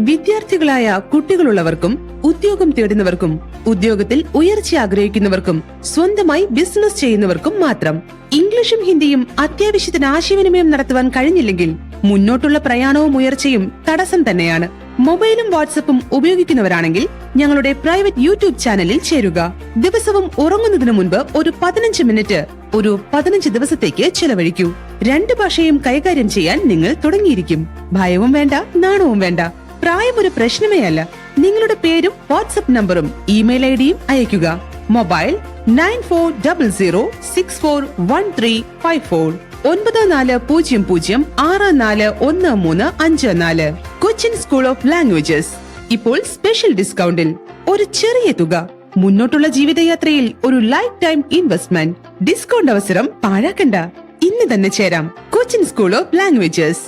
വിദ്യാർത്ഥികളായ കുട്ടികളുള്ളവർക്കും ഉദ്യോഗം തേടുന്നവർക്കും ഉദ്യോഗത്തിൽ ഉയർച്ച ആഗ്രഹിക്കുന്നവർക്കും സ്വന്തമായി ബിസിനസ് ചെയ്യുന്നവർക്കും മാത്രം. ഇംഗ്ലീഷും ഹിന്ദിയും അത്യാവശ്യത്തിന് ആശയവിനിമയം നടത്തുവാൻ കഴിഞ്ഞില്ലെങ്കിൽ മുന്നോട്ടുള്ള പ്രയാണവും ഉയർച്ചയും തടസ്സം തന്നെയാണ്. മൊബൈലും വാട്സപ്പും ഉപയോഗിക്കുന്നവരാണെങ്കിൽ ഞങ്ങളുടെ പ്രൈവറ്റ് യൂട്യൂബ് ചാനലിൽ ചേരുക. ദിവസവും ഉറങ്ങുന്നതിന് മുൻപ് ഒരു 15 മിനിറ്റ് ഒരു 15 ദിവസത്തേക്ക് ചെലവഴിക്കൂ. 2 ഭാഷയും കൈകാര്യം ചെയ്യാൻ നിങ്ങൾ തുടങ്ങിയിരിക്കും. ഭയവും വേണ്ട, നാണവും വേണ്ട. പ്രായം ഒരു പ്രശ്നമേ അല്ല. നിങ്ങളുടെ പേരും വാട്സ്ആപ്പ് നമ്പറും ഇമെയിൽ ഐഡിയും അയയ്ക്കുക. Mobile 9400641354 9400641354. Cochin school of languages ഇപ്പോൾ സ്പെഷ്യൽ ഡിസ്കൗണ്ടിൽ. ഒരു ചെറിയ തുക, മുന്നോട്ടുള്ള ജീവിതയാത്രയിൽ ഒരു ലൈഫ് ടൈം ഇൻവെസ്റ്റ്മെന്റ്. ഡിസ്കൗണ്ട് അവസരം പാഴാക്കണ്ട. ഇന്ന് തന്നെ ചേരാം. Cochin school of languages.